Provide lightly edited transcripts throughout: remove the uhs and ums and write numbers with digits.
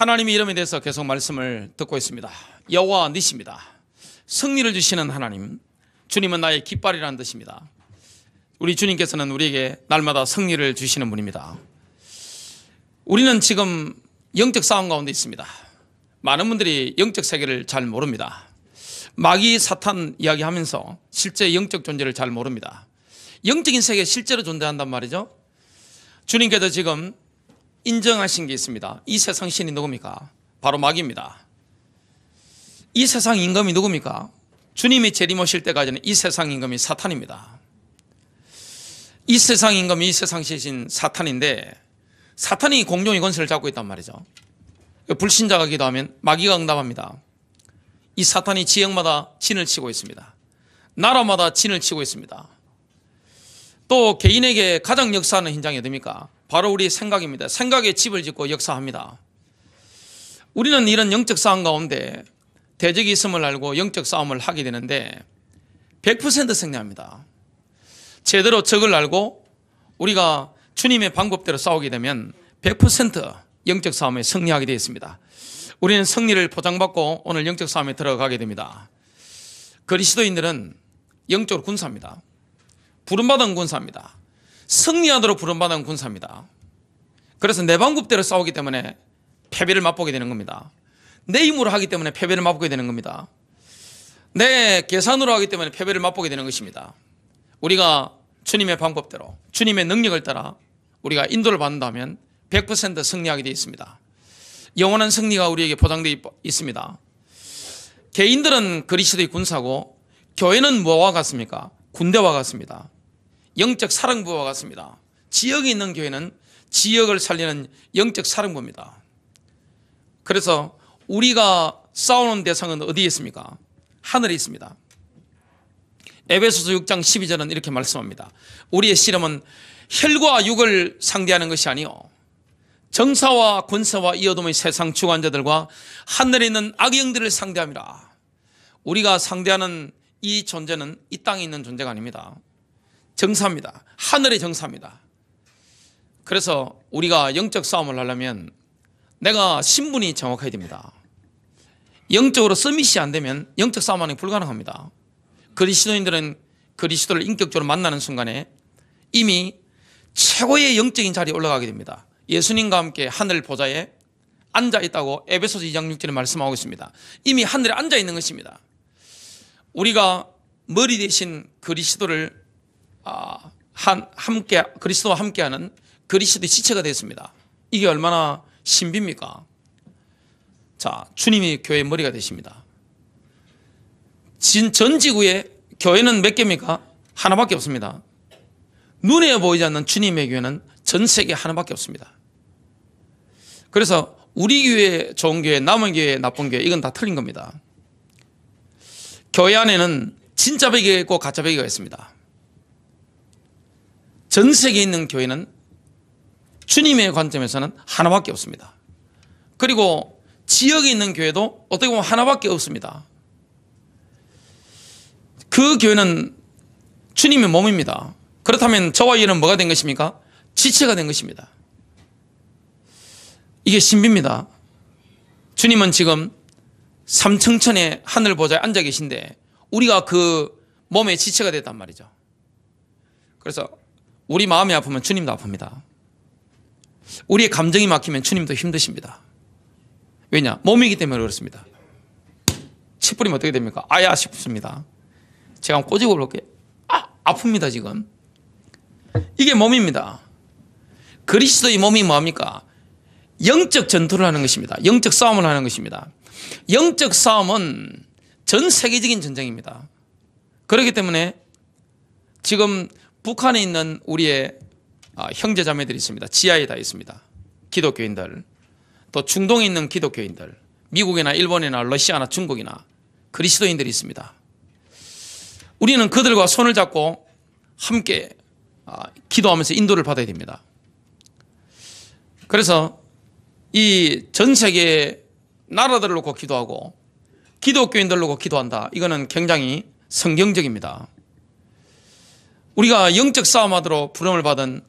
하나님의 이름에 대해서 계속 말씀을 듣고 있습니다. 여호와 니시입니다. 승리를 주시는 하나님, 주님은 나의 깃발이라는 뜻입니다. 우리 주님께서는 우리에게 날마다 승리를 주시는 분입니다. 우리는 지금 영적 싸움 가운데 있습니다. 많은 분들이 영적 세계를 잘 모릅니다. 마귀 사탄 이야기하면서 실제 영적 존재를 잘 모릅니다. 영적인 세계 실제로 존재한단 말이죠. 주님께서 지금 인정하신 게 있습니다. 이 세상 신이 누굽니까? 바로 마귀입니다. 이 세상 임금이 누굽니까? 주님이 재림오실 때까지는 이 세상 임금이 사탄입니다. 이 세상 임금이 이 세상 신인 사탄인데, 사탄이 공중의 권세를 잡고 있단 말이죠. 불신자가 기도하면 마귀가 응답합니다. 이 사탄이 지역마다 진을 치고 있습니다. 나라마다 진을 치고 있습니다. 또 개인에게 가장 역사하는 현장이 어디입니까? 바로 우리 생각입니다. 생각에 집을 짓고 역사합니다. 우리는 이런 영적 싸움 가운데 대적이 있음을 알고 영적 싸움을 하게 되는데 100% 승리합니다. 제대로 적을 알고 우리가 주님의 방법대로 싸우게 되면 100% 영적 싸움에 승리하게 되어 있습니다. 우리는 승리를 보장받고 오늘 영적 싸움에 들어가게 됩니다. 그리스도인들은 영적으로 군사입니다. 부름받은 군사입니다. 승리하도록 부름받은 군사입니다. 그래서 내 방법대로 싸우기 때문에 패배를 맛보게 되는 겁니다. 내 힘으로 하기 때문에 패배를 맛보게 되는 겁니다. 내 계산으로 하기 때문에 패배를 맛보게 되는 것입니다. 우리가 주님의 방법대로 주님의 능력을 따라 우리가 인도를 받는다면 100% 승리하게 되어 있습니다. 영원한 승리가 우리에게 보장되어 있습니다. 개인들은 그리스도의 군사고 교회는 뭐와 같습니까? 군대와 같습니다. 영적 사령부와 같습니다. 지역에 있는 교회는 지역을 살리는 영적 사령부입니다. 그래서 우리가 싸우는 대상은 어디에 있습니까? 하늘에 있습니다. 에베소서 6장 12절은 이렇게 말씀합니다. 우리의 씨름은 혈과 육을 상대하는 것이 아니요 정사와 권세와 이 어둠의 세상 주관자들과 하늘에 있는 악의 영들을 상대함이라. 우리가 상대하는 이 존재는 이 땅에 있는 존재가 아닙니다. 정사입니다. 하늘의 정사입니다. 그래서 우리가 영적 싸움을 하려면 내가 신분이 정확해야 됩니다. 영적으로 서밋이 안 되면 영적 싸움하는 게 불가능합니다. 그리스도인들은 그리스도를 인격적으로 만나는 순간에 이미 최고의 영적인 자리에 올라가게 됩니다. 예수님과 함께 하늘 보좌에 앉아 있다고 에베소서 2장 6절에 말씀하고 있습니다. 이미 하늘에 앉아 있는 것입니다. 우리가 머리 대신 그리스도를 그리스도와 함께하는 그리스도의 지체가 됐습니다. 이게 얼마나 신비입니까? 자, 주님이 교회의 머리가 되십니다. 전 지구에 교회는 몇 개입니까? 하나밖에 없습니다. 눈에 보이지 않는 주님의 교회는 전 세계에 하나밖에 없습니다. 그래서 우리 교회 좋은 교회, 남은 교회, 나쁜 교회, 이건 다 틀린 겁니다. 교회 안에는 진짜 배기가 있고 가짜 배기가 있습니다. 전 세계에 있는 교회는 주님의 관점에서는 하나밖에 없습니다. 그리고 지역에 있는 교회도 어떻게 보면 하나밖에 없습니다. 그 교회는 주님의 몸입니다. 그렇다면 저와 얘는 뭐가 된 것입니까? 지체가 된 것입니다. 이게 신비입니다. 주님은 지금 삼층천의 하늘 보좌에 앉아 계신데 우리가 그 몸의 지체가 됐단 말이죠. 그래서 우리 마음이 아프면 주님도 아픕니다. 우리의 감정이 막히면 주님도 힘드십니다. 왜냐? 몸이기 때문에 그렇습니다. 치 뿌리면 어떻게 됩니까? 아야 싶습니다. 제가 한번 꼬집어 볼게요. 아픕니다 지금. 이게 몸입니다. 그리스도의 몸이 뭐합니까? 영적 전투를 하는 것입니다. 영적 싸움을 하는 것입니다. 영적 싸움은 전 세계적인 전쟁입니다. 그렇기 때문에 지금 북한에 있는 우리의 형제 자매들이 있습니다. 지하에 다 있습니다. 기독교인들, 또 중동에 있는 기독교인들, 미국이나 일본이나 러시아나 중국이나 그리스도인들이 있습니다. 우리는 그들과 손을 잡고 함께 기도하면서 인도를 받아야 됩니다. 그래서 이 전 세계 나라들을 놓고 기도하고 기독교인들을 놓고 기도한다. 이거는 굉장히 성경적입니다. 우리가 영적 싸움하도록 부름을 받은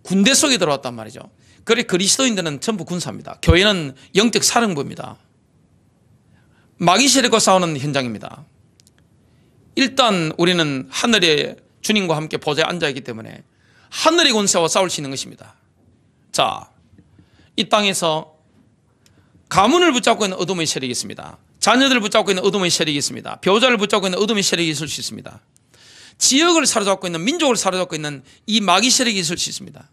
군대 속에 들어왔단 말이죠. 그래 그리스도인들은 전부 군사입니다. 교회는 영적 사령부입니다. 마귀 세력과 싸우는 현장입니다. 일단 우리는 하늘에 주님과 함께 보좌에 앉아있기 때문에 하늘의 권세와 싸울 수 있는 것입니다. 자, 이 땅에서 가문을 붙잡고 있는 어둠의 세력이 있습니다. 자녀들을 붙잡고 있는 어둠의 세력이 있습니다. 배우자를 붙잡고 있는 어둠의 세력이 있을 수 있습니다. 지역을 사로잡고 있는, 민족을 사로잡고 있는 이 마귀 세력이 있을 수 있습니다.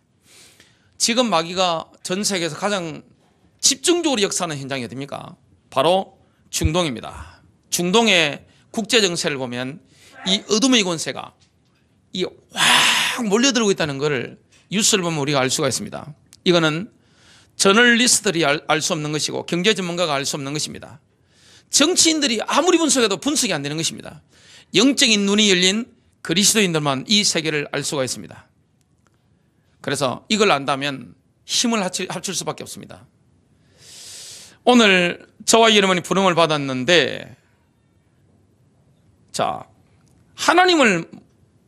지금 마귀가 전 세계에서 가장 집중적으로 역사하는 현장이 어딥니까? 바로 중동입니다. 중동의 국제 정세를 보면 이 어둠의 권세가 확 몰려들고 있다는 것을 뉴스를 보면 우리가 알 수가 있습니다. 이거는 저널리스트들이 알 수 없는 것이고 경제 전문가가 알 수 없는 것입니다. 정치인들이 아무리 분석해도 분석이 안 되는 것입니다. 영적인 눈이 열린 그리스도인들만 이 세계를 알 수가 있습니다. 그래서 이걸 안다면 힘을 합칠 수밖에 없습니다. 오늘 저와 여러분이 부름을 받았는데, 자, 하나님을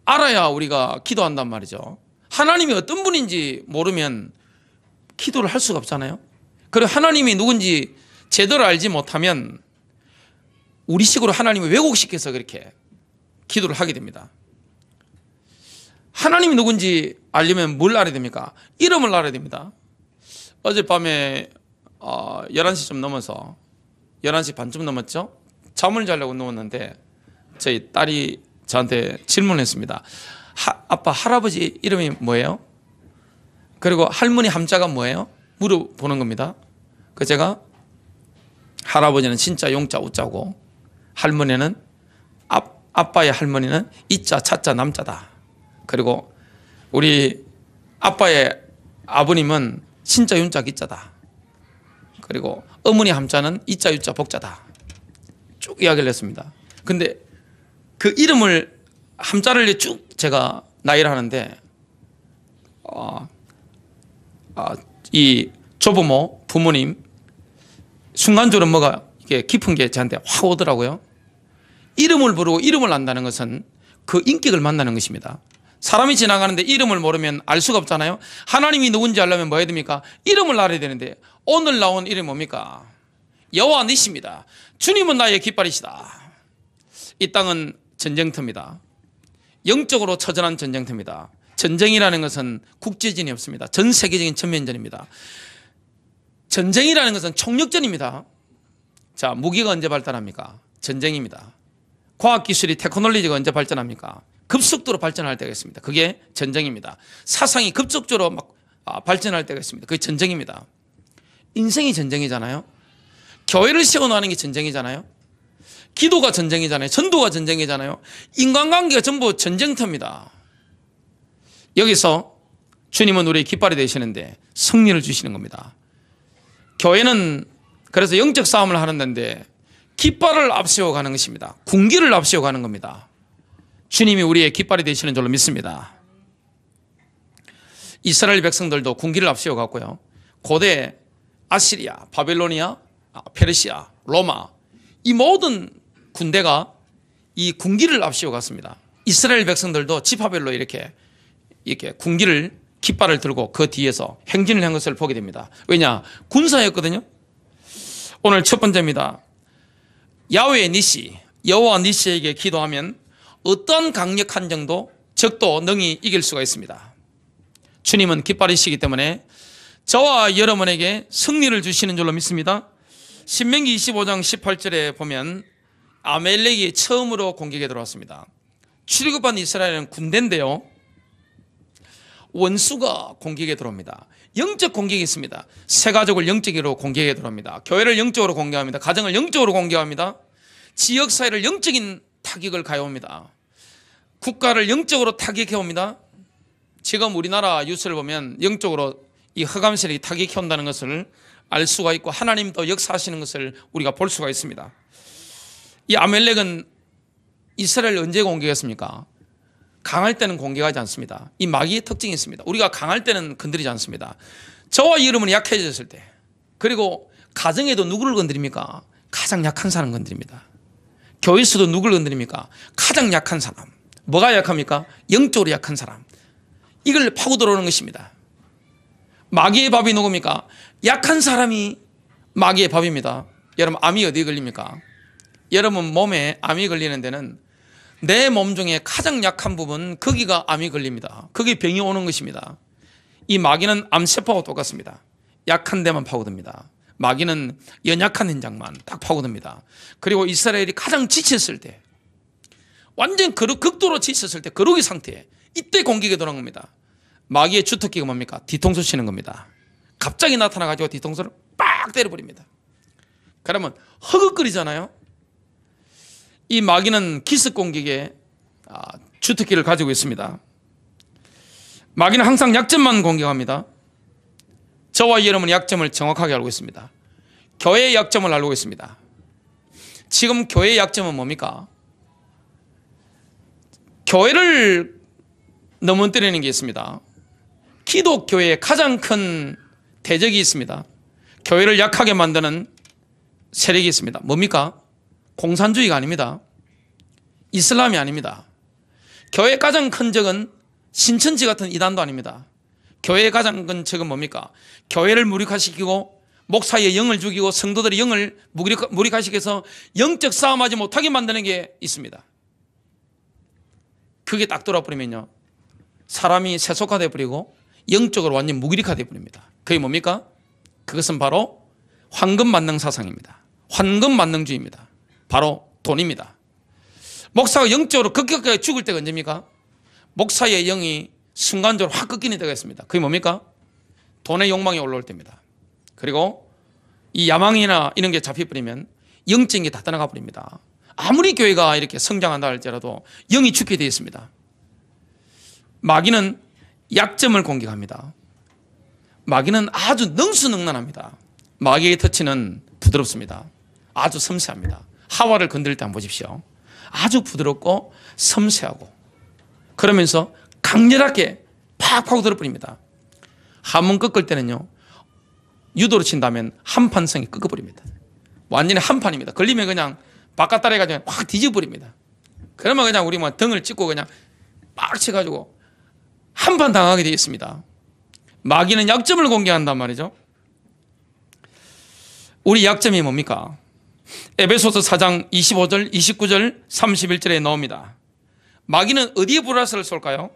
알아야 우리가 기도한단 말이죠. 하나님이 어떤 분인지 모르면 기도를 할 수가 없잖아요. 그리고 하나님이 누군지 제대로 알지 못하면 우리식으로 하나님을 왜곡시켜서 그렇게 기도를 하게 됩니다. 하나님이 누군지 알려면 뭘 알아야 됩니까? 이름을 알아야 됩니다. 어젯밤에 11시쯤 넘어서 11시 반쯤 넘었죠? 잠을 자려고 누웠는데 저희 딸이 저한테 질문했습니다. 아빠, 할아버지 이름이 뭐예요? 그리고 할머니 함자가 뭐예요? 물어보는 겁니다. 그 제가 할아버지는 진짜 용자 우자고 할머니는 아빠의 할머니는 이자 차자 남자다. 그리고 우리 아빠의 아버님은 진짜 윤자 기자다. 그리고 어머니 함자는 이자 유자 복자다. 쭉 이야기를 했습니다. 근데 그 이름을 함자를 쭉 제가 나열을 하는데 이 조부모 부모님 순간적으로 뭐가 이게 깊은 게 저한테 확 오더라고요. 이름을 부르고 이름을 안다는 것은 그 인격을 만나는 것입니다. 사람이 지나가는데 이름을 모르면 알 수가 없잖아요. 하나님이 누군지 알려면 뭐 해야 됩니까? 이름을 알아야 되는데 오늘 나온 이름이 뭡니까? 여호와 니시입니다. 주님은 나의 깃발이시다. 이 땅은 전쟁터입니다. 영적으로 처절한 전쟁터입니다. 전쟁이라는 것은 국제전이 없습니다. 전 세계적인 전면전입니다. 전쟁이라는 것은 총력전입니다. 자, 무기가 언제 발달합니까? 전쟁입니다. 과학기술이 테크놀로지가 언제 발전합니까? 급속도로 발전할 때가 있습니다. 그게 전쟁입니다. 사상이 급속도로 발전할 때가 있습니다. 그게 전쟁입니다. 인생이 전쟁이잖아요. 교회를 세워나가는 게 전쟁이잖아요. 기도가 전쟁이잖아요. 전도가 전쟁이잖아요. 인간관계가 전부 전쟁터입니다. 여기서 주님은 우리의 깃발이 되시는데 승리를 주시는 겁니다. 교회는 그래서 영적 싸움을 하는 데인데 깃발을 앞세워 가는 것입니다. 군기를 앞세워 가는 겁니다. 주님이 우리의 깃발이 되시는 줄로 믿습니다. 이스라엘 백성들도 군기를 앞세워 갔고요. 고대 아시리아, 바벨로니아, 페르시아, 로마 이 모든 군대가 이 군기를 앞세워 갔습니다. 이스라엘 백성들도 지파별로 이렇게 군기를 깃발을 들고 그 뒤에서 행진을 한 것을 보게 됩니다. 왜냐? 군사였거든요. 오늘 첫 번째입니다. 야훼 니시, 여호와 니시에게 기도하면 어떤 강력한 적도 능히 이길 수가 있습니다. 주님은 깃발이시기 때문에 저와 여러분에게 승리를 주시는 줄로 믿습니다. 신명기 25장 18절에 보면 아멜렉이 처음으로 공격에 들어왔습니다. 출애굽한 이스라엘은 군대인데요, 원수가 공격에 들어옵니다. 영적 공격이 있습니다. 새 가족을 영적으로 공격에 들어옵니다. 교회를 영적으로 공격합니다. 가정을 영적으로 공격합니다. 지역사회를 영적인 타격을 가해옵니다. 국가를 영적으로 타격해옵니다. 지금 우리나라 뉴스를 보면 영적으로 이 흑암 세력이 타격해온다는 것을 알 수가 있고 하나님도 역사하시는 것을 우리가 볼 수가 있습니다. 이 아멜렉은 이스라엘을 언제 공격했습니까? 강할 때는 공격하지 않습니다. 이 마귀의 특징이 있습니다. 우리가 강할 때는 건드리지 않습니다. 저와 여러분이 약해졌을 때, 그리고 가정에도 누구를 건드립니까? 가장 약한 사람 건드립니다. 교회에서도 누구를 건드립니까? 가장 약한 사람. 뭐가 약합니까? 영적으로 약한 사람. 이걸 파고 들어오는 것입니다. 마귀의 밥이 누굽니까? 약한 사람이 마귀의 밥입니다. 여러분, 암이 어디에 걸립니까? 여러분 몸에 암이 걸리는 데는 내 몸 중에 가장 약한 부분, 거기가 암이 걸립니다. 거기 병이 오는 것입니다. 이 마귀는 암세포하고 똑같습니다. 약한 데만 파고듭니다. 마귀는 연약한 현장만 딱 파고듭니다. 그리고 이스라엘이 가장 지쳤을 때, 완전 극도로 지쳤을 때, 거룩의 상태에 이때 공격에 들어간 겁니다. 마귀의 주특기가 뭡니까? 뒤통수 치는 겁니다. 갑자기 나타나가지고 뒤통수를 빡 때려버립니다. 그러면 허걱거리잖아요. 이 마귀는 기습 공격에 주특기를 가지고 있습니다. 마귀는 항상 약점만 공격합니다. 저와 여러분의 약점을 정확하게 알고 있습니다. 교회의 약점을 알고 있습니다. 지금 교회의 약점은 뭡니까? 교회를 넘어뜨리는 게 있습니다. 기독교회의 가장 큰 대적이 있습니다. 교회를 약하게 만드는 세력이 있습니다. 뭡니까? 공산주의가 아닙니다. 이슬람이 아닙니다. 교회의 가장 큰 적은 신천지 같은 이단도 아닙니다. 교회의 가장 큰 적은 뭡니까? 교회를 무력화시키고 목사의 영을 죽이고 성도들의 영을 무력화시켜서 영적 싸움하지 못하게 만드는 게 있습니다. 그게 딱 돌아버리면요, 사람이 세속화되어 버리고 영적으로 완전 무기력화되어 버립니다. 그게 뭡니까? 그것은 바로 황금만능 사상입니다. 황금만능주의입니다. 바로 돈입니다. 목사가 영적으로 급격하게 죽을 때가 언제입니까? 목사의 영이 순간적으로 확 꺾이는 때가 있습니다. 그게 뭡니까? 돈의 욕망이 올라올 때입니다. 그리고 이 야망이나 이런 게 잡혀버리면 영적인 게 다 떠나가 버립니다. 아무리 교회가 이렇게 성장한다 할지라도 영이 죽게 되어 있습니다. 마귀는 약점을 공격합니다. 마귀는 아주 능수능란합니다. 마귀의 터치는 부드럽습니다. 아주 섬세합니다. 하와를 건드릴 때 한번 보십시오. 아주 부드럽고 섬세하고, 그러면서 강렬하게 팍 파고들어버립니다. 한번 꺾을 때는요, 유도로 친다면 한판성이 꺾어버립니다. 완전히 한판입니다. 걸리면 그냥 바깥다리 해가지고 확 뒤집어버립니다. 그러면 그냥 우리 뭐 등을 찍고 그냥 빡 쳐가지고 한판 당하게 되어 있습니다. 마귀는 약점을 공격한단 말이죠. 우리 약점이 뭡니까? 에베소서 4장 25절, 29절, 31절에 나옵니다. 마귀는 어디에 불화살을 쏠까요?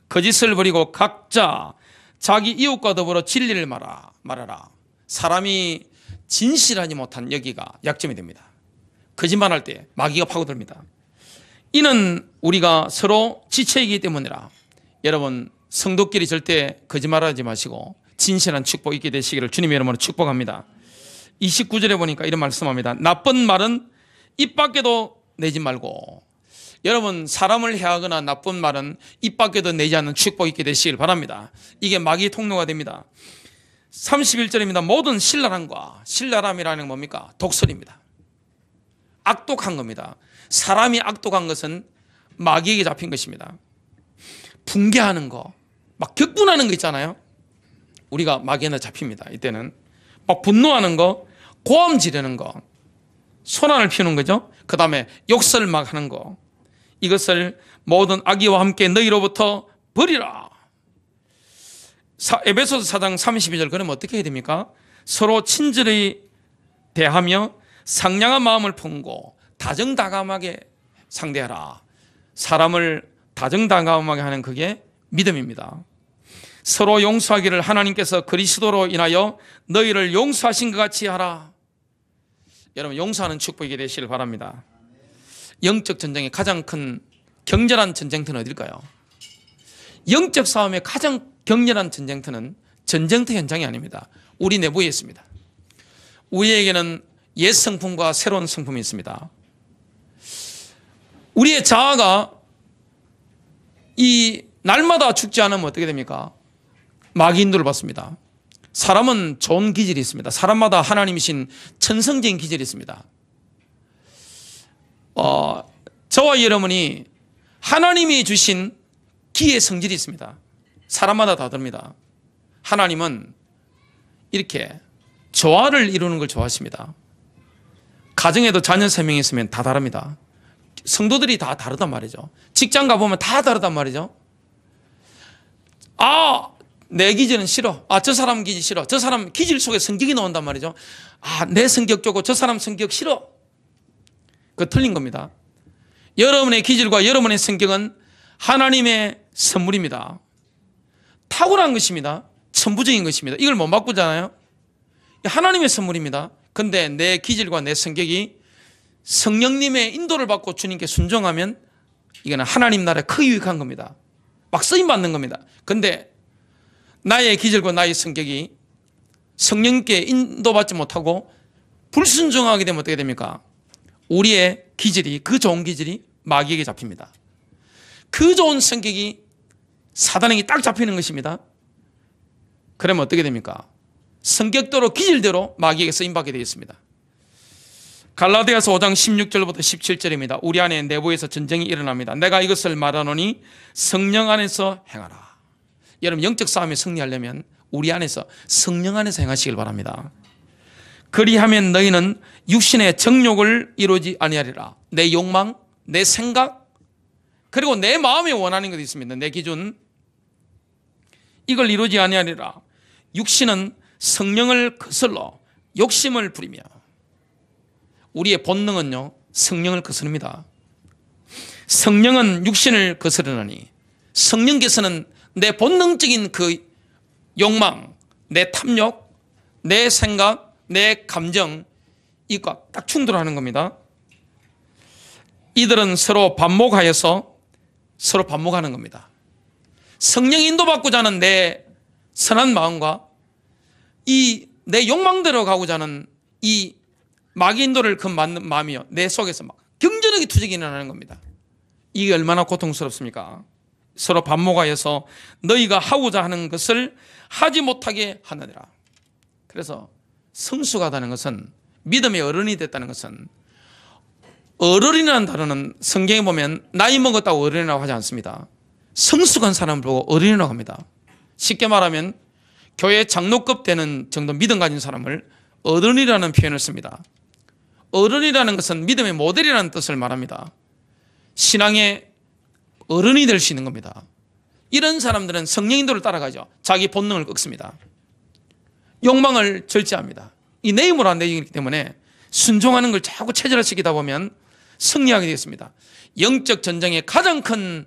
거짓을 버리고 각자 자기 이웃과 더불어 진리를 말하라. 사람이 진실하지 못한 여기가 약점이 됩니다. 거짓말할 때 마귀가 파고듭니다. 이는 우리가 서로 지체이기 때문이라. 여러분, 성도끼리 절대 거짓말하지 마시고 진실한 축복 있게 되시기를 주님의 이름으로 축복합니다. 29절에 보니까 이런 말씀합니다. 나쁜 말은 입 밖에도 내지 말고. 여러분, 사람을 해하거나 나쁜 말은 입 밖에도 내지 않는 축복 있게 되시길 바랍니다. 이게 마귀의 통로가 됩니다. 31절입니다. 모든 신랄함이라는 건 뭡니까? 독설입니다. 악독한 겁니다. 사람이 악독한 것은 마귀에게 잡힌 것입니다. 붕괴하는 거, 막 격분하는 거 있잖아요. 우리가 마귀한테 잡힙니다. 이때는 막 분노하는 거, 고함 지르는 거, 소란을 피우는 거죠. 그 다음에 욕설 막 하는 거, 이것을 모든 악의와 함께 너희로부터 버리라. 에베소서 4장 32절, 그러면 어떻게 해야 됩니까? 서로 친절히 대하며 상냥한 마음을 품고 다정다감하게 상대하라. 사람을 다정다감하게 하는 그게 믿음입니다. 서로 용서하기를 하나님께서 그리스도로 인하여 너희를 용서하신 것 같이 하라. 여러분, 용서하는 축복이 되시길 바랍니다. 영적 전쟁의 가장 큰 격렬한 전쟁터는 어딜까요? 영적 싸움의 가장 격렬한 전쟁터는 전쟁터 현장이 아닙니다. 우리 내부에 있습니다. 우리에게는 옛 성품과 새로운 성품이 있습니다. 우리의 자아가 이 날마다 죽지 않으면 어떻게 됩니까? 마귀 인도를 받습니다. 사람은 좋은 기질이 있습니다. 사람마다 하나님이신 천성적인 기질이 있습니다. 저와 여러분이 하나님이 주신 기의 성질이 있습니다. 사람마다 다 다릅니다. 하나님은 이렇게 조화를 이루는 걸 좋아하십니다. 가정에도 자녀 3명 있으면 다 다릅니다. 성도들이 다 다르단 말이죠. 직장 가보면 다 다르단 말이죠. 내 기질은 싫어. 저 사람 기질 싫어. 저 사람 기질 속에 성격이 나온단 말이죠. 내 성격 좋고 저 사람 성격 싫어. 그거 틀린 겁니다. 여러분의 기질과 여러분의 성격은 하나님의 선물입니다. 탁월한 것입니다. 천부적인 것입니다. 이걸 못 바꾸잖아요. 하나님의 선물입니다. 근데 내 기질과 내 성격이 성령님의 인도를 받고 주님께 순종하면 이거는 하나님 나라에 크게 유익한 겁니다. 막 쓰임받는 겁니다. 근데 나의 기질과 나의 성격이 성령께 인도받지 못하고 불순종하게 되면 어떻게 됩니까? 우리의 기질이, 그 좋은 기질이 마귀에게 잡힙니다. 그 좋은 성격이 사단에게 딱 잡히는 것입니다. 그러면 어떻게 됩니까? 성격대로 기질대로 마귀에게 쓰임받게 되겠습니다. 갈라디아서 5장 16절부터 17절입니다. 우리 안에 내부에서 전쟁이 일어납니다. 내가 이것을 말하노니 성령 안에서 행하라. 여러분, 영적 싸움에 승리하려면 우리 안에서, 성령 안에서 행하시길 바랍니다. 그리하면 너희는 육신의 정욕을 이루지 아니하리라. 내 욕망, 내 생각, 그리고 내 마음에 원하는 것이 있습니다. 내 기준, 이걸 이루지 아니하리라. 육신은 성령을 거슬러 욕심을 부리며. 우리의 본능은요, 성령을 거스릅니다. 성령은 육신을 거스르느니 성령께서는 내 본능적인 그 욕망, 내 탐욕, 내 생각, 내 감정, 이것과 딱 충돌하는 겁니다. 이들은 서로 반목하여서 서로 반목하는 겁니다. 성령 인도받고자 하는 내 선한 마음과 이 내 욕망대로 가고자 하는 이 마귀 인도를 그 맞는 마음이요, 내 속에서 막 경전하게 투쟁이 일어나는 겁니다. 이게 얼마나 고통스럽습니까? 서로 반목하여서 너희가 하고자 하는 것을 하지 못하게 하느니라. 그래서 성수가 되는 것은, 믿음의 어른이 됐다는 것은, 어른이라는 단어는 성경에 보면 나이 먹었다고 어른이라고 하지 않습니다. 성숙한 사람을 보고 어른이라고 합니다. 쉽게 말하면 교회 장로급 되는 정도 믿음 가진 사람을 어른이라는 표현을 씁니다. 어른이라는 것은 믿음의 모델이라는 뜻을 말합니다. 신앙의 어른이 될 수 있는 겁니다. 이런 사람들은 성령 인도를 따라가죠. 자기 본능을 꺾습니다. 욕망을 절제합니다. 이 내 힘으로 안 되기 때문에 순종하는 걸 자꾸 체질화시키다 보면 승리하게 되겠습니다. 영적 전쟁의 가장 큰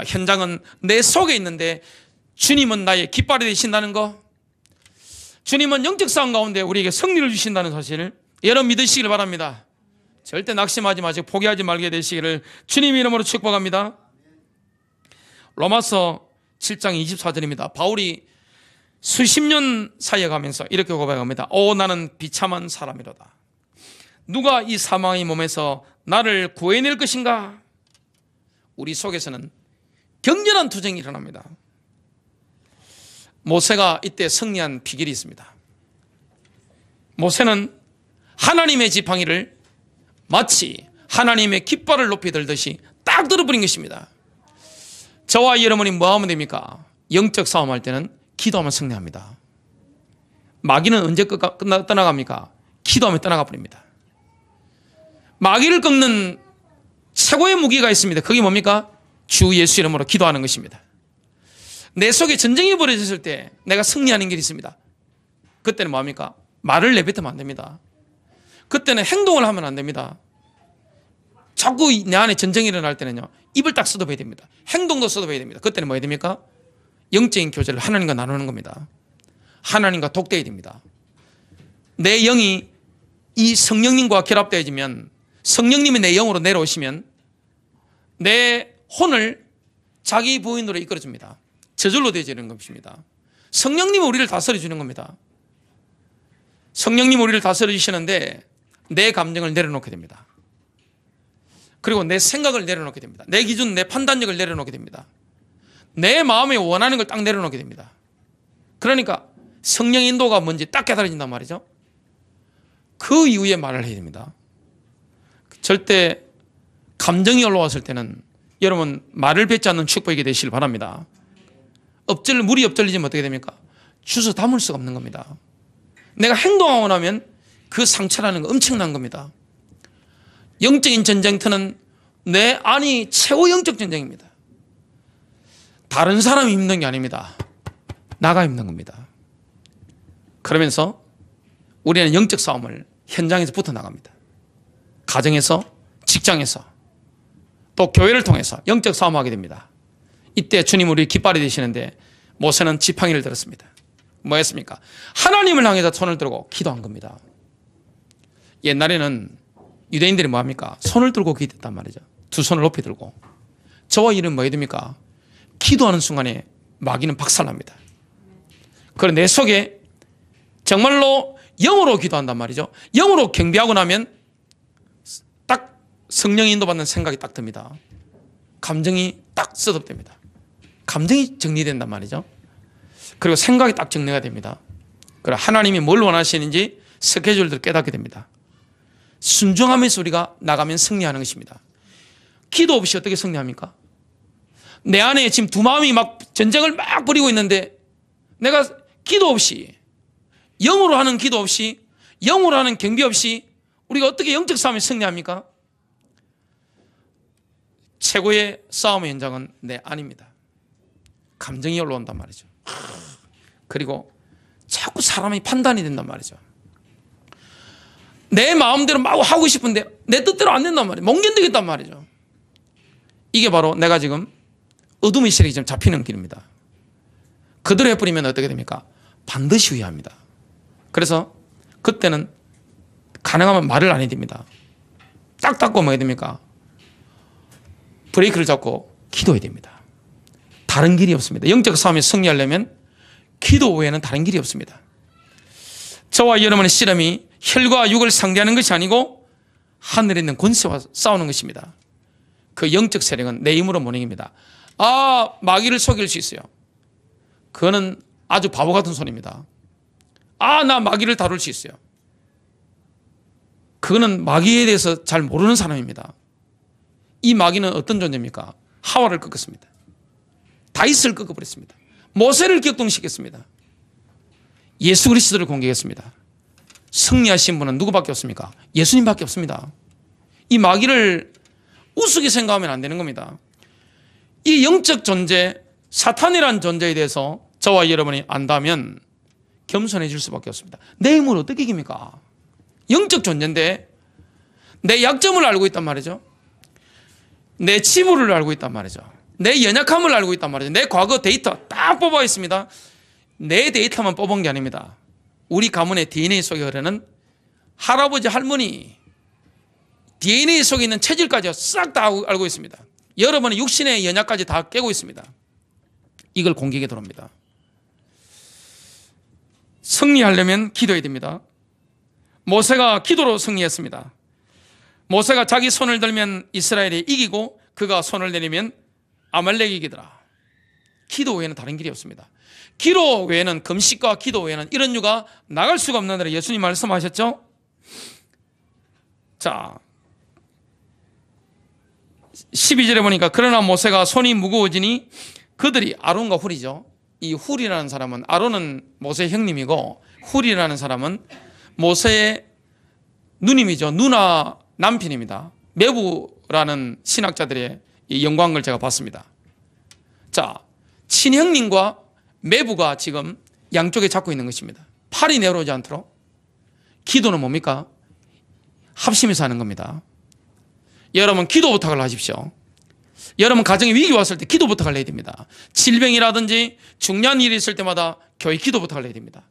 현장은 내 속에 있는데, 주님은 나의 깃발이 되신다는 거, 주님은 영적 싸움 가운데 우리에게 승리를 주신다는 사실을 여러분 믿으시길 바랍니다. 절대 낙심하지 마시고 포기하지 말게 되시기를 주님 이름으로 축복합니다. 로마서 7장 24절입니다. 바울이 수십 년 사역하면서 이렇게 고백합니다. 나는 비참한 사람이로다. 누가 이 사망의 몸에서 나를 구해낼 것인가? 우리 속에서는 격렬한 투쟁이 일어납니다. 모세가 이때 승리한 비결이 있습니다. 모세는 하나님의 지팡이를 마치 하나님의 깃발을 높이 들듯이 딱 들어버린 것입니다. 저와 여러분이 뭐 하면 됩니까? 영적 싸움할 때는 기도하면 승리합니다. 마귀는 언제 떠나갑니까? 기도하면 떠나가 버립니다. 마귀를 꺾는 최고의 무기가 있습니다. 그게 뭡니까? 주 예수 이름으로 기도하는 것입니다. 내 속에 전쟁이 벌어졌을 때 내가 승리하는 길이 있습니다. 그때는 뭡니까? 말을 내뱉으면 안 됩니다. 그때는 행동을 하면 안 됩니다. 자꾸 내 안에 전쟁이 일어날 때는요, 입을 딱 써도 봐야 됩니다. 행동도 써도 봐야 됩니다. 그때는 뭐 해야 됩니까? 영적인 교제를 하나님과 나누는 겁니다. 하나님과 독대해야 됩니다. 내 영이 이 성령님과 결합되어지면, 성령님이 내 영으로 내려오시면 내 혼을 자기 부인으로 이끌어줍니다. 저절로 되어지는 것입니다. 성령님이 우리를 다스려 주는 겁니다. 성령님이 우리를 다스려 주시는데 내 감정을 내려놓게 됩니다. 그리고 내 생각을 내려놓게 됩니다. 내 기준, 내 판단력을 내려놓게 됩니다. 내 마음에 원하는 걸 딱 내려놓게 됩니다. 그러니까 성령 인도가 뭔지 딱 깨달아진단 말이죠. 그 이후에 말을 해야 됩니다. 절대 감정이 올라왔을 때는 여러분 말을 뱉지 않는 축복이 되시길 바랍니다. 물이 엎질리면 어떻게 됩니까? 주워 담을 수가 없는 겁니다. 내가 행동하고 나면 그 상처라는 거 엄청난 겁니다. 영적인 전쟁터는 내 안이 최고 영적 전쟁입니다. 다른 사람이 힘든 게 아닙니다. 나가 있는 겁니다. 그러면서 우리는 영적 싸움을 현장에서 붙어 나갑니다. 가정에서, 직장에서, 또 교회를 통해서 영적 싸움을 하게 됩니다. 이때 주님 우리 깃발이 되시는데 모세는 지팡이를 들었습니다. 뭐 했습니까? 하나님을 향해서 손을 들고 기도한 겁니다. 옛날에는 유대인들이 뭐 합니까? 손을 들고 기도했단 말이죠. 두 손을 높이 들고. 저와 이는 뭐 해야 됩니까? 기도하는 순간에 마귀는 박살납니다. 그리고 내 속에 정말로 영으로 기도한단 말이죠. 영으로 경배하고 나면 딱 성령의 인도받는 생각이 딱 듭니다. 감정이 딱 셋업됩니다. 감정이 정리된단 말이죠. 그리고 생각이 딱 정리가 됩니다. 그리고 하나님이 뭘 원하시는지 스케줄들을 깨닫게 됩니다. 순종하면서 우리가 나가면 승리하는 것입니다. 기도 없이 어떻게 승리합니까? 내 안에 지금 두 마음이 막 전쟁을 막 벌이고 있는데 내가 기도 없이, 영으로 하는 기도 없이, 영으로 하는 경배 없이 우리가 어떻게 영적 싸움에 승리합니까? 최고의 싸움의 현장은 내 안입니다. 감정이 올라온단 말이죠. 그리고 자꾸 사람이 판단이 된단 말이죠. 내 마음대로 막 하고 싶은데 내 뜻대로 안 된단 말이에요. 못 견디겠단 말이죠. 이게 바로 내가 지금 어둠의 세력이 좀 잡히는 길입니다. 그대로 해버리면 어떻게 됩니까? 반드시 후회합니다. 그래서 그때는 가능하면 말을 안 해야 됩니다. 딱 닫고 뭐 해야 됩니까? 브레이크를 잡고 기도해야 됩니다. 다른 길이 없습니다. 영적 싸움에 승리하려면 기도 외에는 다른 길이 없습니다. 저와 여러분의 씨름이 혈과 육을 상대하는 것이 아니고 하늘에 있는 권세와 싸우는 것입니다. 그 영적 세력은 내 힘으로 못 이깁니다. 마귀를 속일 수 있어요. 그거는 아주 바보 같은 소리입니다. 나 마귀를 다룰 수 있어요. 그거는 마귀에 대해서 잘 모르는 사람입니다. 이 마귀는 어떤 존재입니까? 하와를 꺾었습니다. 다윗을 꺾어버렸습니다. 모세를 격동시켰습니다. 예수 그리스도를 공격했습니다. 승리하신 분은 누구밖에 없습니까? 예수님밖에 없습니다. 이 마귀를 우습게 생각하면 안 되는 겁니다. 이 영적 존재, 사탄이라는 존재에 대해서 저와 여러분이 안다면 겸손해질 수밖에 없습니다. 내 힘으로 어떻게 이깁니까? 영적 존재인데 내 약점을 알고 있단 말이죠. 내 치부를 알고 있단 말이죠. 내 연약함을 알고 있단 말이죠. 내 과거 데이터 딱 뽑아 있습니다. 내 데이터만 뽑은 게 아닙니다. 우리 가문의 DNA 속에 흐르는 할아버지, 할머니 DNA 속에 있는 체질까지 싹 다 알고 있습니다. 여러분의 육신의 연약까지 다 깨고 있습니다. 이걸 공격에 들어옵니다. 승리하려면 기도해야 됩니다. 모세가 기도로 승리했습니다. 모세가 자기 손을 들면 이스라엘이 이기고 그가 손을 내리면 아말렉이 이기더라. 기도 외에는 다른 길이 없습니다. 기도 외에는, 금식과 기도 외에는 이런 유가 나갈 수가 없는 데라 예수님 말씀하셨죠? 자, 12절에 보니까 그러나 모세가 손이 무거워지니 그들이, 아론과 훌이죠. 이 훌이라는 사람은, 아론은 모세의 형님이고 훌이라는 사람은 모세의 누님이죠. 누나 남편입니다. 메부라는 신학자들의 이 영광을 제가 봤습니다. 자, 친형님과 메부가 지금 양쪽에 잡고 있는 것입니다. 팔이 내려오지 않도록. 기도는 뭡니까? 합심해서 하는 겁니다. 여러분 기도 부탁을 하십시오. 여러분 가정에 위기 왔을 때 기도 부탁을 해야 됩니다. 질병이라든지 중요한 일이 있을 때마다 교회 기도 부탁을 해야 됩니다.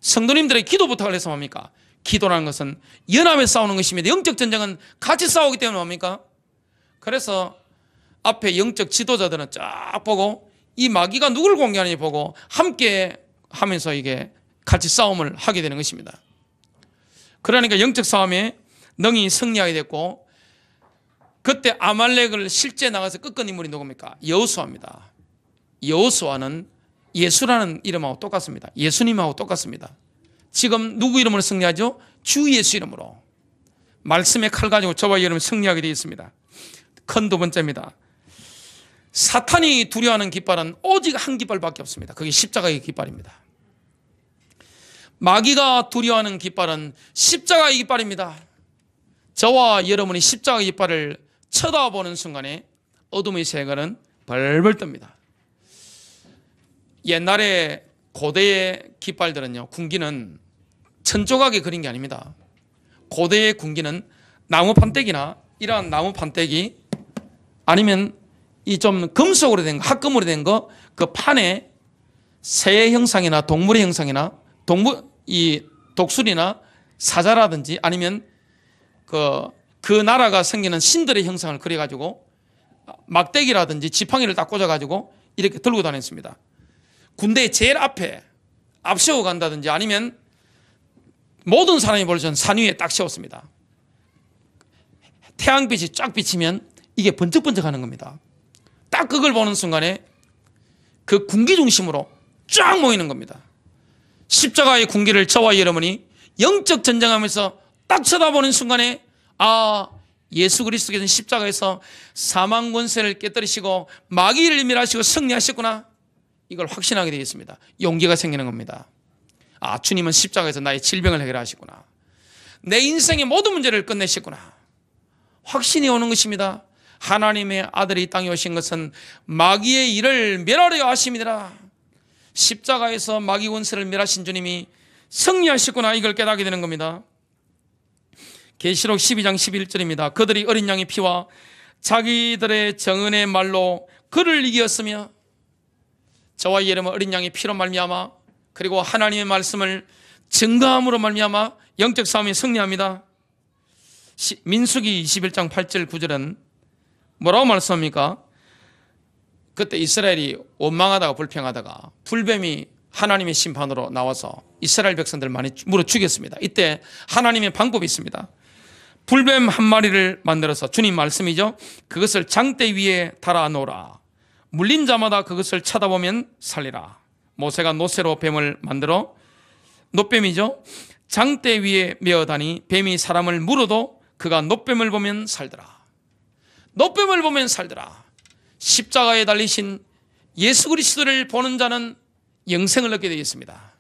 성도님들의 기도 부탁을 해서 뭡니까? 기도라는 것은 연합에 싸우는 것입니다. 영적 전쟁은 같이 싸우기 때문에 뭡니까? 그래서 앞에 영적 지도자들은 쫙 보고 이 마귀가 누구를 공격하는지 보고 함께 하면서 이게 같이 싸움을 하게 되는 것입니다. 그러니까 영적 싸움에 능히 승리하게 됐고, 그때 아말렉을 실제 나가서 꺾은 인물이 누굽니까? 여호수아입니다. 여호수아는 예수라는 이름하고 똑같습니다. 예수님하고 똑같습니다. 지금 누구 이름으로 승리하죠? 주 예수 이름으로. 말씀의 칼 가지고 저와 여러분 승리하게 되어 있습니다. 큰 두 번째입니다. 사탄이 두려워하는 깃발은 오직 한 깃발밖에 없습니다. 그게 십자가의 깃발입니다. 마귀가 두려워하는 깃발은 십자가의 깃발입니다. 저와 여러분이 십자가의 깃발을 쳐다보는 순간에 어둠의 세계는 벌벌 뜹니다. 옛날에 고대의 깃발들은요, 군기는 천조각에 그린 게 아닙니다. 고대의 군기는 나무 판때기나 이러한 나무 판때기 아니면 이 좀 금속으로 된 거, 합금으로 된 거, 그 판에 새의 형상이나 동물의 형상이나 이 독수리나 사자라든지 아니면 그 나라가 생기는 신들의 형상을 그려가지고 막대기라든지 지팡이를 딱 꽂아가지고 이렇게 들고 다녔습니다. 군대의 제일 앞세워 간다든지 아니면 모든 사람이 볼 수 있는 산 위에 딱 세웠습니다. 태양빛이 쫙 비치면 이게 번쩍번쩍 하는 겁니다. 딱 그걸 보는 순간에 그 군기 중심으로 쫙 모이는 겁니다. 십자가의 군기를 저와 여러분이 영적 전쟁하면서 딱 쳐다보는 순간에 예수 그리스도께서는 십자가에서 사망 권세를 깨뜨리시고 마귀를 멸하시고 승리하셨구나, 이걸 확신하게 되겠습니다. 용기가 생기는 겁니다. 주님은 십자가에서 나의 질병을 해결하시구나, 내 인생의 모든 문제를 끝내셨구나, 확신이 오는 것입니다. 하나님의 아들이 이 땅에 오신 것은 마귀의 일을 멸하려 하심이니라. 십자가에서 마귀 권세를 멸하신 주님이 승리하셨구나, 이걸 깨닫게 되는 겁니다. 계시록 12장 11절입니다. 그들이 어린 양의 피와 자기들의 정은의 말로 그를 이겼으며, 저와 여러분 어린 양의 피로 말미암아 그리고 하나님의 말씀을 증거함으로 말미암아 영적 싸움이 승리합니다. 민수기 21장 8절 9절은 뭐라고 말씀합니까? 그때 이스라엘이 원망하다가 불평하다가 불뱀이 하나님의 심판으로 나와서 이스라엘 백성들 많이 물어 죽였습니다. 이때 하나님의 방법이 있습니다. 불뱀 한 마리를 만들어서, 주님 말씀이죠, 그것을 장대 위에 달아 놓으라. 물린 자마다 그것을 쳐다보면 살리라. 모세가 노새로 뱀을 만들어, 놋뱀이죠, 장대 위에 메어다니 뱀이 사람을 물어도 그가 놋뱀을 보면 살더라. 놋뱀을 보면 살더라. 십자가에 달리신 예수 그리스도를 보는 자는 영생을 얻게 되겠습니다.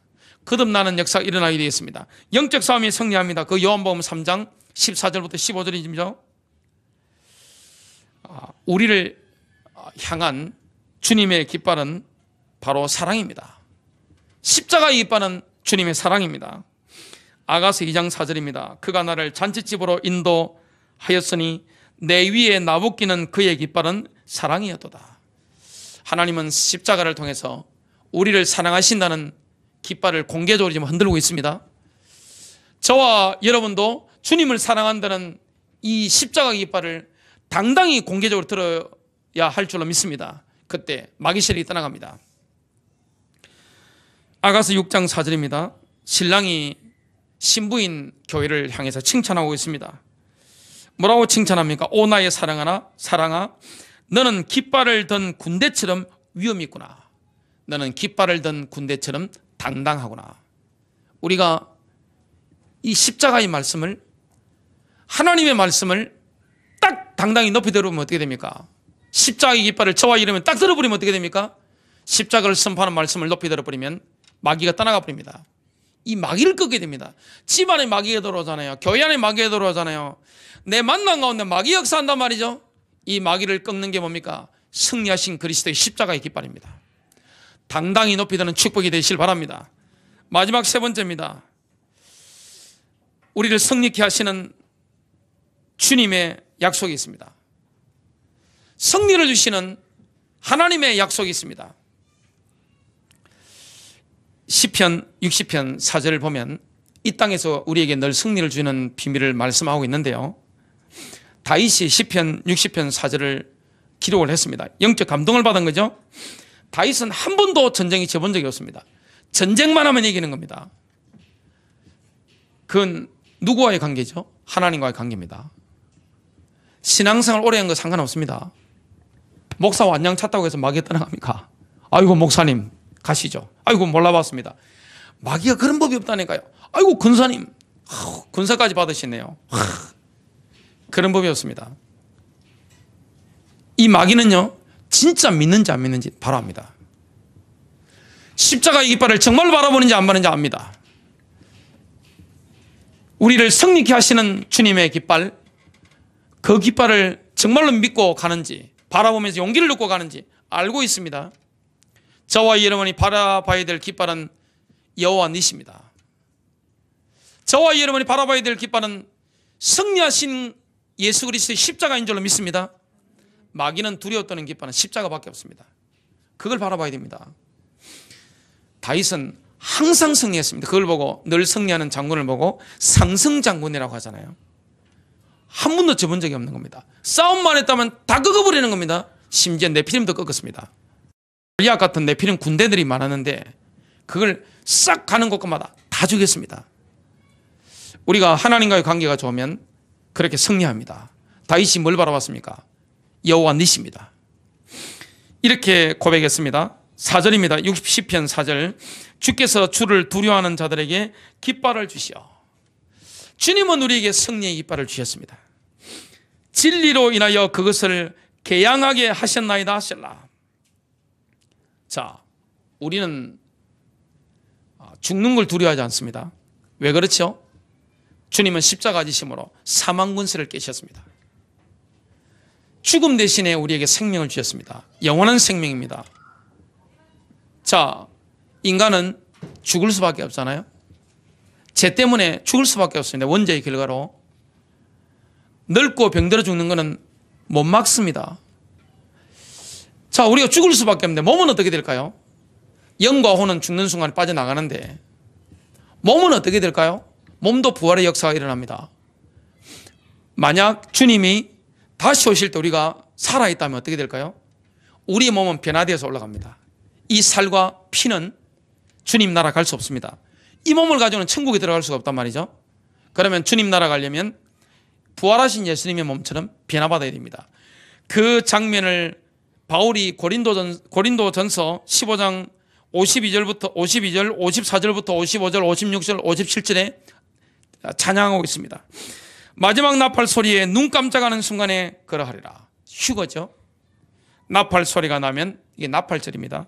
거듭나는 역사가 일어나게 되겠습니다. 영적 싸움이 승리합니다. 그 요한복음 3장 14절부터 15절이죠. 우리를 향한 주님의 깃발은 바로 사랑입니다. 십자가의 깃발은 주님의 사랑입니다. 아가서 2장 4절입니다. 그가 나를 잔치집으로 인도하였으니 내 위에 나붙기는 그의 깃발은 사랑이었도다. 하나님은 십자가를 통해서 우리를 사랑하신다는 깃발을 공개적으로 지금 흔들고 있습니다. 저와 여러분도 주님을 사랑한다는 이 십자가 깃발을 당당히 공개적으로 들어야 할 줄로 믿습니다. 그때 마귀 세력이 떠나갑니다. 아가서 6장 4절입니다. 신랑이 신부인 교회를 향해서 칭찬하고 있습니다. 뭐라고 칭찬합니까? 오 나의 사랑아, 너는 깃발을 든 군대처럼 위엄이 있구나. 너는 깃발을 든 군대처럼 당당하구나. 우리가 이 십자가의 말씀을, 하나님의 말씀을 딱 당당히 높이 들어보면 어떻게 됩니까? 십자가의 깃발을 저와 이러면 딱 들어버리면 어떻게 됩니까? 십자가를 선포하는 말씀을 높이 들어버리면 마귀가 떠나가 버립니다. 이 마귀를 끄게 됩니다. 집안에 마귀가 들어오잖아요. 교회 안에 마귀가 들어오잖아요. 내 만남 가운데 마귀 역사한단 말이죠. 이 마귀를 꺾는 게 뭡니까? 승리하신 그리스도의 십자가의 깃발입니다. 당당히 높이 드는 축복이 되시길 바랍니다. 마지막 세 번째입니다. 우리를 승리케 하시는 주님의 약속이 있습니다. 승리를 주시는 하나님의 약속이 있습니다. 시편 60편 4절을 보면 이 땅에서 우리에게 늘 승리를 주는 비밀을 말씀하고 있는데요. 다윗이 시편 60편 4절을 기록을 했습니다. 영적 감동을 받은 거죠. 다윗은 한 번도 전쟁에 져본 적이 없습니다. 전쟁만 하면 이기는 겁니다. 그건 누구와의 관계죠? 하나님과의 관계입니다. 신앙생활 오래 한 거 상관없습니다. 목사 완장 찼다고 해서 마귀가 떠나갑니까? 아이고 목사님 가시죠. 아이고 몰라봤습니다. 마귀가 그런 법이 없다니까요. 아이고 군사님 군사까지 받으시네요. 그런 법이 없습니다. 이 마귀는요 진짜 믿는지 안 믿는지 바로 압니다. 십자가의 깃발을 정말 바라보는지 안 바라보는지 압니다. 우리를 승리케 하시는 주님의 깃발, 그 깃발을 정말로 믿고 가는지, 바라보면서 용기를 얻고 가는지 알고 있습니다. 저와 여러분이 바라봐야 될 깃발은 여호와 니시입니다. 저와 여러분이 바라봐야 될 깃발은 승리하신 예수 그리스도의 십자가인 줄로 믿습니다. 마귀는 두려워 떠는 깃발은 십자가밖에 없습니다. 그걸 바라봐야 됩니다. 다윗은 항상 승리했습니다. 그걸 보고, 늘 승리하는 장군을 보고 상승장군이라고 하잖아요. 한 번도 져본 적이 없는 겁니다. 싸움만 했다면 다 꺾어버리는 겁니다. 심지어 네피림도 꺾었습니다. 골리앗 같은 네피림 군대들이 많았는데 그걸 싹 가는 곳마다 다 죽였습니다. 우리가 하나님과의 관계가 좋으면 그렇게 승리합니다. 다윗이 뭘 바라봤습니까? 여호와 니시입니다. 이렇게 고백했습니다. 4절입니다. 60편 4절. 주께서 주를 두려워하는 자들에게 깃발을 주시오. 주님은 우리에게 승리의 깃발을 주셨습니다. 진리로 인하여 그것을 개양하게 하셨나이다 하실라. 자, 우리는 죽는 걸 두려워하지 않습니다. 왜 그렇죠? 주님은 십자가 지심으로 사망 권세를 깨셨습니다. 죽음 대신에 우리에게 생명을 주셨습니다. 영원한 생명입니다. 자, 인간은 죽을 수밖에 없잖아요. 죄 때문에 죽을 수밖에 없습니다. 원죄의 결과로. 늙고 병들어 죽는 것은 못 막습니다. 자, 우리가 죽을 수밖에 없는데 몸은 어떻게 될까요? 영과 혼은 죽는 순간에 빠져나가는데 몸은 어떻게 될까요? 몸도 부활의 역사가 일어납니다. 만약 주님이 다시 오실 때 우리가 살아있다면 어떻게 될까요? 우리의 몸은 변화되어서 올라갑니다. 이 살과 피는 주님 나라 갈 수 없습니다. 이 몸을 가지고는 천국에 들어갈 수가 없단 말이죠. 그러면 주님 나라 가려면 부활하신 예수님의 몸처럼 변화받아야 됩니다. 그 장면을 바울이 고린도전서 15장 52절, 54절부터 55절, 56절, 57절에 찬양하고 있습니다. 마지막 나팔 소리에 눈 깜짝하는 순간에 그러하리라. 휴거죠. 나팔 소리가 나면 이게 나팔절입니다.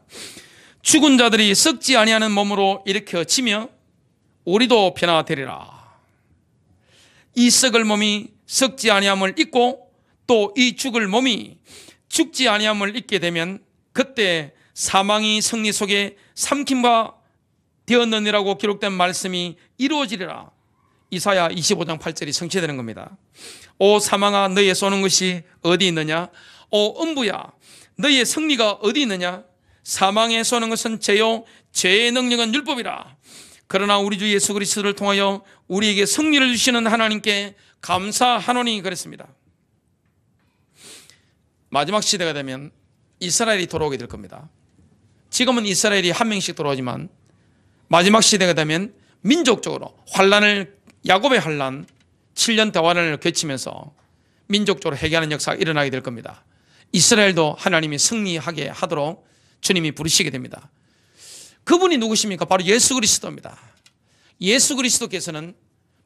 죽은 자들이 썩지 아니하는 몸으로 일으켜지며 우리도 변화되리라. 이 썩을 몸이 썩지 아니함을 잊고 또 이 죽을 몸이 죽지 아니함을 잊게 되면 그때 사망이 승리 속에 삼킴바 되었느니라고 기록된 말씀이 이루어지리라. 이사야 25장 8절이 성취되는 겁니다. 오 사망아 너의 쏘는 것이 어디 있느냐? 오 음부야 너의 승리가 어디 있느냐? 사망에 쏘는 것은 죄요 죄의 능력은 율법이라. 그러나 우리 주 예수 그리스도를 통하여 우리에게 승리를 주시는 하나님께 감사하노니 그랬습니다. 마지막 시대가 되면 이스라엘이 돌아오게 될 겁니다. 지금은 이스라엘이 한 명씩 돌아오지만 마지막 시대가 되면 민족적으로 환란을, 야곱의 환란 7년 대환란을 거치면서 민족적으로 회개하는 역사가 일어나게 될 겁니다. 이스라엘도 하나님이 승리하게 하도록 주님이 부르시게 됩니다. 그분이 누구십니까? 바로 예수 그리스도입니다. 예수 그리스도께서는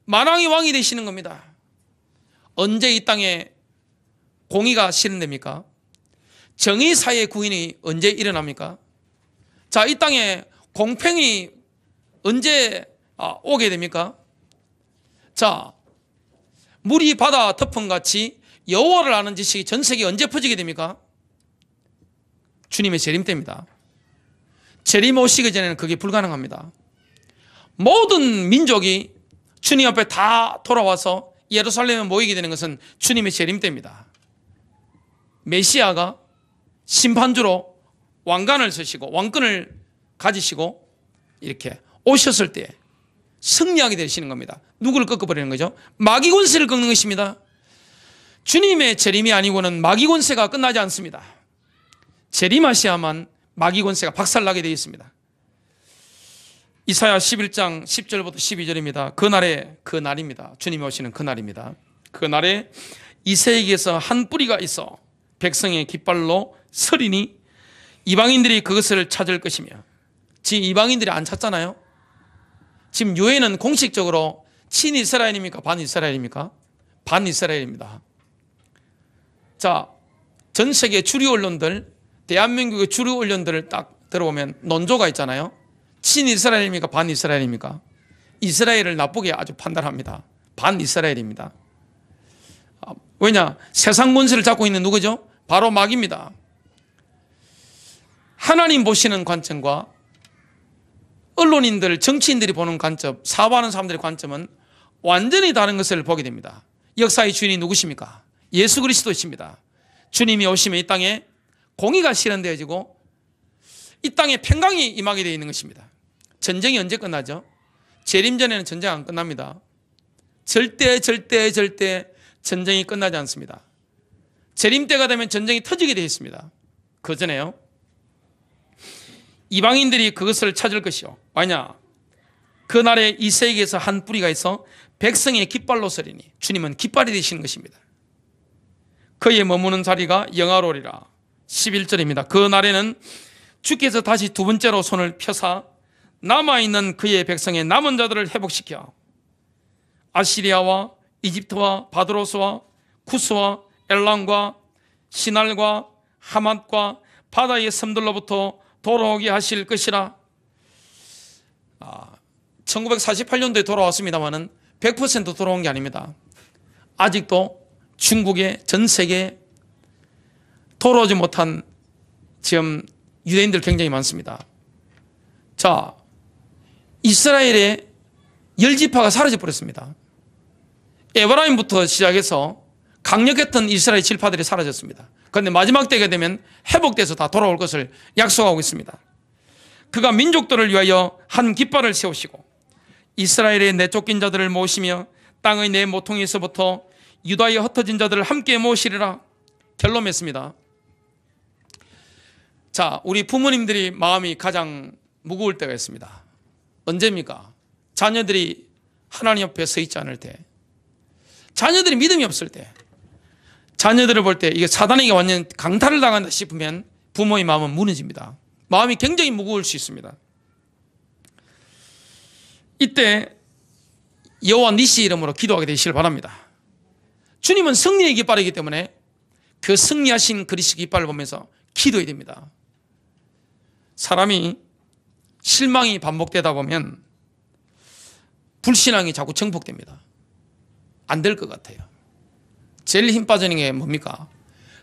만왕의 왕이 되시는 겁니다. 언제 이 땅에 공의가 실현됩니까? 정의사의 구인이 언제 일어납니까? 자, 이 땅에 공평이 언제 오게 됩니까? 자, 물이 바다 덮음같이 여호와를 아는 지식이 전 세계에 언제 퍼지게 됩니까? 주님의 재림 때입니다. 재림 오시기 전에는 그게 불가능합니다. 모든 민족이 주님 앞에 다 돌아와서 예루살렘에 모이게 되는 것은 주님의 재림 때입니다. 메시아가 심판주로 왕관을 쓰시고 왕권을 가지시고 이렇게 오셨을 때 승리하게 되시는 겁니다. 누구를 꺾어버리는 거죠? 마귀 권세를 꺾는 것입니다. 주님의 재림이 아니고는 마귀 권세가 끝나지 않습니다. 재림하셔야만 마귀 권세가 박살나게 되어 있습니다. 이사야 11장 10절부터 12절입니다. 그 날입니다. 주님이 오시는 그 날입니다. 그 날에 이새에게서 한 뿌리가 있어 백성의 깃발로 서리니 이방인들이 그것을 찾을 것이며. 지금 이방인들이 안 찾잖아요. 지금 유엔은 공식적으로 친이스라엘입니까? 반이스라엘입니까? 반이스라엘입니다. 자, 전 세계 주류 언론들, 대한민국의 주류 언론들을 딱 들어보면 논조가 있잖아요. 친이스라엘입니까? 반이스라엘입니까? 이스라엘을 나쁘게 아주 판단합니다. 반이스라엘입니다. 왜냐? 세상 권세를 잡고 있는 누구죠? 바로 마귀입니다. 하나님 보시는 관점과 언론인들, 정치인들이 보는 관점, 사업하는 사람들의 관점은 완전히 다른 것을 보게 됩니다. 역사의 주인이 누구십니까? 예수 그리스도이십니다. 주님이 오시면 이 땅에 공의가 실현되어지고 이 땅에 평강이 임하게 되어 있는 것입니다. 전쟁이 언제 끝나죠? 재림 전에는 전쟁 안 끝납니다. 절대 전쟁이 끝나지 않습니다. 재림 때가 되면 전쟁이 터지게 되어 있습니다. 그 전에요. 이방인들이 그것을 찾을 것이요. 왜냐? 그날에 이 세계에서 한 뿌리가 있어 백성의 깃발로 서리니 주님은 깃발이 되시는 것입니다. 그의 머무는 자리가 영화로리라. 11절입니다. 그 날에는 주께서 다시 두 번째로 손을 펴사 남아있는 그의 백성의 남은 자들을 회복시켜 아시리아와 이집트와 바드로스와 쿠스와 엘람과 시날과 하맛과 바다의 섬들로부터 돌아오게 하실 것이라. 1948년도에 돌아왔습니다마는 100% 돌아온 게 아닙니다. 아직도 중국의 전 세계에 돌아오지 못한 지금 유대인들 굉장히 많습니다. 자, 이스라엘의 열지파가 사라져 버렸습니다. 에브라임부터 시작해서 강력했던 이스라엘 지파들이 사라졌습니다. 그런데 마지막 때가 되면 회복돼서 다 돌아올 것을 약속하고 있습니다. 그가 민족들을 위하여 한 깃발을 세우시고 이스라엘의 내쫓긴 자들을 모시며 땅의 네 모퉁이에서부터 유다의 흩어진 자들을 함께 모시리라. 결론 맺습니다. 자, 우리 부모님들이 마음이 가장 무거울 때가 있습니다. 언제입니까? 자녀들이 하나님 옆에 서 있지 않을 때, 자녀들이 믿음이 없을 때, 자녀들을 볼 때 이게 사단에게 완전 강탈을 당한다 싶으면 부모의 마음은 무너집니다. 마음이 굉장히 무거울 수 있습니다. 이때 여호와 니시 이름으로 기도하게 되시길 바랍니다. 주님은 승리의 깃발이기 때문에 그 승리하신 그리스도 깃발을 보면서 기도해야 됩니다. 사람이 실망이 반복되다 보면 불신앙이 자꾸 정복됩니다. 안 될 것 같아요. 제일 힘 빠지는 게 뭡니까?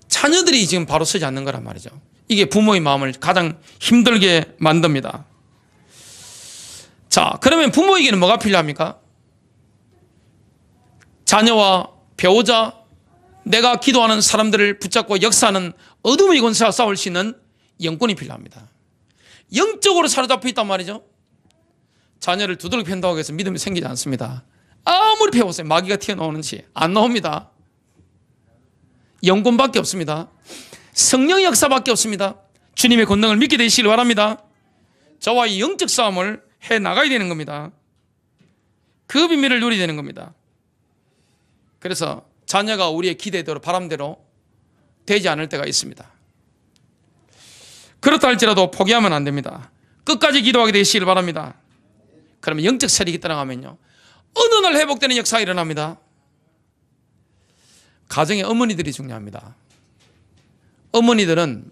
자녀들이 지금 바로 서지 않는 거란 말이죠. 이게 부모의 마음을 가장 힘들게 만듭니다. 자, 그러면 부모에게는 뭐가 필요합니까? 자녀와 배우자, 내가 기도하는 사람들을 붙잡고 역사하는 어둠의 권세와 싸울 수 있는 영권이 필요합니다. 영적으로 사로잡혀 있단 말이죠. 자녀를 두들겨 팬다고 해서 믿음이 생기지 않습니다. 아무리 배워보세요. 마귀가 튀어나오는지 안 나옵니다. 영권밖에 없습니다. 성령의 역사밖에 없습니다. 주님의 권능을 믿게 되시길 바랍니다. 저와 이 영적 싸움을 해 나가야 되는 겁니다. 그 비밀을 누리게 되는 겁니다. 그래서 자녀가 우리의 기대대로 바람대로 되지 않을 때가 있습니다. 그렇다 할지라도 포기하면 안 됩니다. 끝까지 기도하게 되시길 바랍니다. 그러면 영적 세력이 따라가면요, 어느 날 회복되는 역사가 일어납니다. 가정의 어머니들이 중요합니다. 어머니들은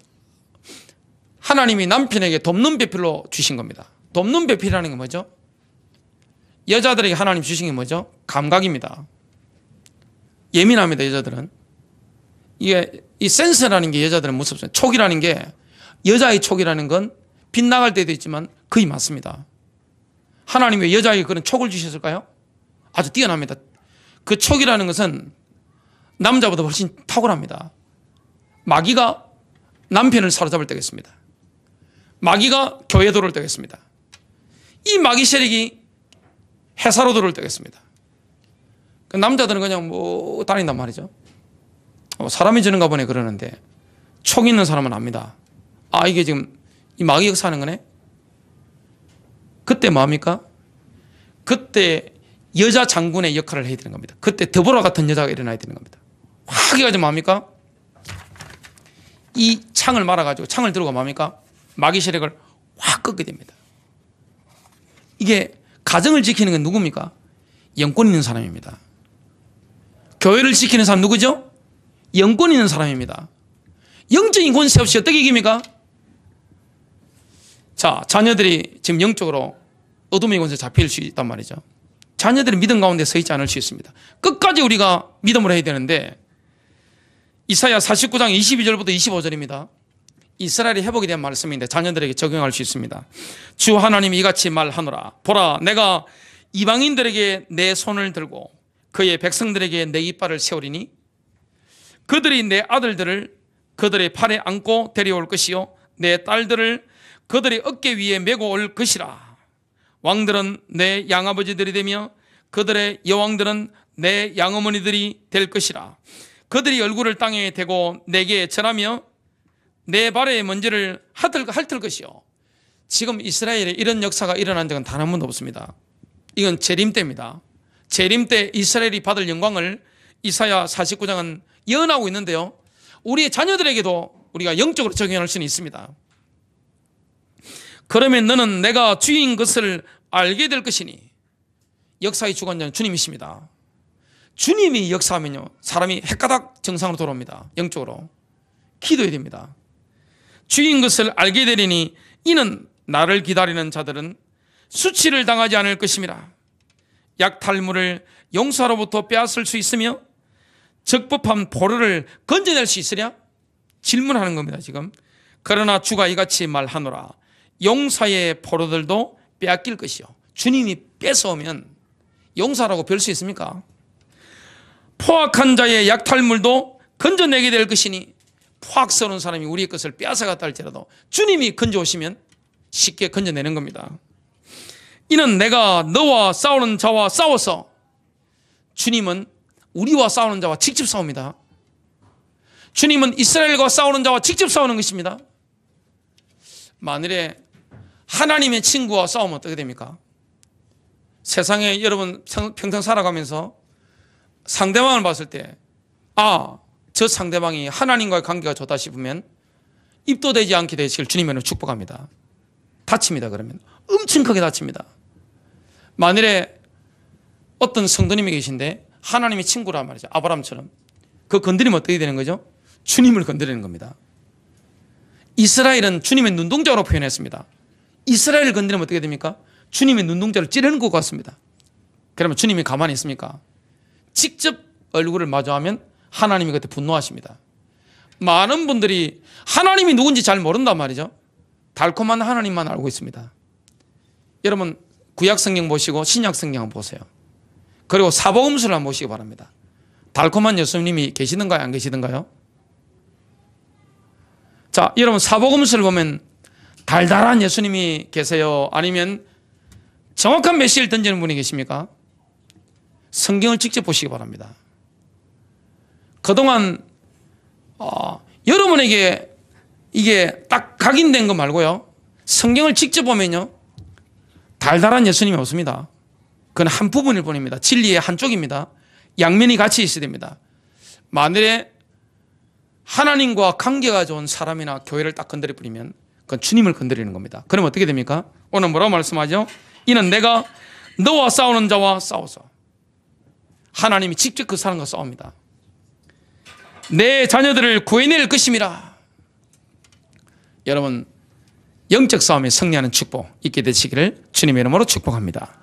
하나님이 남편에게 돕는 배필로 주신 겁니다. 돕는 배필이라는 게 뭐죠? 여자들에게 하나님 주신 게 뭐죠? 감각입니다. 예민합니다, 여자들은. 이게, 이 센스라는 게 여자들은 무섭습니다. 촉이라는 게, 여자의 촉이라는 건 빗나갈 때도 있지만 거의 맞습니다. 하나님이 왜 여자에게 그런 촉을 주셨을까요? 아주 뛰어납니다. 그 촉이라는 것은 남자보다 훨씬 탁월합니다. 마귀가 남편을 사로잡을 때가 있습니다. 마귀가 교회 들어올 때가 있습니다. 이 마귀 세력이 회사로 들어올 때가 있습니다. 그 남자들은 그냥 뭐 다닌단 말이죠. 사람이 저런가 보네 그러는데 촉 있는 사람은 압니다. 아, 이게 지금 이 마귀 역사하는 거네. 그때 뭐합니까? 그때 여자 장군의 역할을 해야 되는 겁니다. 그때 드보라 같은 여자가 일어나야 되는 겁니다. 확 해가지고 뭐합니까? 이 창을 말아가지고 창을 들고 뭐합니까? 마귀 세력을 확 꺾게 됩니다. 이게 가정을 지키는 건 누굽니까? 영권 있는 사람입니다. 교회를 지키는 사람 누구죠? 영권 있는 사람입니다. 영적인 권세 없이 어떻게 이깁니까? 자, 자녀들이 지금 영적으로 어둠의 권세에 잡힐 수 있단 말이죠. 자녀들이 믿음 가운데 서 있지 않을 수 있습니다. 끝까지 우리가 믿음으로 해야 되는데 이사야 49장 22절부터 25절입니다. 이스라엘이 회복에 대한 말씀인데 자녀들에게 적용할 수 있습니다. 주 하나님이 이같이 말하노라. 보라, 내가 이방인들에게 내 손을 들고 그의 백성들에게 내 이빨을 세우리니 그들이 내 아들들을 그들의 팔에 안고 데려올 것이요 내 딸들을 그들의 어깨 위에 메고 올 것이라. 왕들은 내 양아버지들이 되며 그들의 여왕들은 내 양어머니들이 될 것이라. 그들이 얼굴을 땅에 대고 내게 절하며 내 발의 먼지를 핥을 것이요. 지금 이스라엘에 이런 역사가 일어난 적은 단 한 번도 없습니다. 이건 재림 때입니다. 재림 때 이스라엘이 받을 영광을 이사야 49장은 예언하고 있는데요, 우리의 자녀들에게도 우리가 영적으로 적용할 수는 있습니다. 그러면 너는 내가 주인 것을 알게 될 것이니. 역사의 주관자는 주님이십니다. 주님이 역사하면요, 사람이 헷가닥 정상으로 돌아옵니다. 영적으로 기도해야 됩니다. 주인 것을 알게 되리니 이는 나를 기다리는 자들은 수치를 당하지 않을 것임이라. 약탈물을 용사로부터 빼앗을 수 있으며 적법한 포로를 건져낼 수 있으랴? 질문하는 겁니다. 지금. 그러나 주가 이같이 말하노라. 용사의 포로들도 빼앗길 것이요. 주님이 뺏어오면 용사라고 별 수 있습니까? 포악한 자의 약탈물도 건져내게 될 것이니, 포악스러운 사람이 우리의 것을 빼앗아갔다 할지라도 주님이 건져오시면 쉽게 건져내는 겁니다. 이는 내가 너와 싸우는 자와 싸워서. 주님은 우리와 싸우는 자와 직접 싸웁니다. 주님은 이스라엘과 싸우는 자와 직접 싸우는 것입니다. 만일에 하나님의 친구와 싸우면 어떻게 됩니까? 세상에 여러분 평생 살아가면서 상대방을 봤을 때, 저 상대방이 하나님과의 관계가 좋다 싶으면 입도 되지 않게 되시길 주님으로 축복합니다. 다칩니다. 그러면 엄청 크게 다칩니다. 만일에 어떤 성도님이 계신데 하나님의 친구란 말이죠. 아브라함처럼. 그 건드리면 어떻게 되는 거죠? 주님을 건드리는 겁니다. 이스라엘은 주님의 눈동자로 표현했습니다. 이스라엘을 건드리면 어떻게 됩니까? 주님의 눈동자를 찌르는 것 같습니다. 그러면 주님이 가만히 있습니까? 직접 얼굴을 마주하면 하나님이 그때 분노하십니다. 많은 분들이 하나님이 누군지 잘 모른단 말이죠. 달콤한 하나님만 알고 있습니다. 여러분 구약성경 보시고 신약성경 보세요. 그리고 사복음서를 한번 보시기 바랍니다. 달콤한 예수님이 계시던가요? 안 계시던가요? 자, 여러분 사복음서를 보면 달달한 예수님이 계세요? 아니면 정확한 메시지를 던지는 분이 계십니까? 성경을 직접 보시기 바랍니다. 그동안 여러분에게 이게 딱 각인된 거 말고요, 성경을 직접 보면요, 달달한 예수님이 없습니다. 그건 한 부분일 뿐입니다. 진리의 한쪽입니다. 양면이 같이 있어야 됩니다. 만일에 하나님과 관계가 좋은 사람이나 교회를 딱 건드려 버리면 그건 주님을 건드리는 겁니다. 그럼 어떻게 됩니까? 오늘 뭐라고 말씀하죠? 이는 내가 너와 싸우는 자와 싸워서. 하나님이 직접 그 사람과 싸웁니다. 내 자녀들을 구해낼 것임이라. 여러분 영적 싸움에 승리하는 축복 있게 되시기를 주님의 이름으로 축복합니다.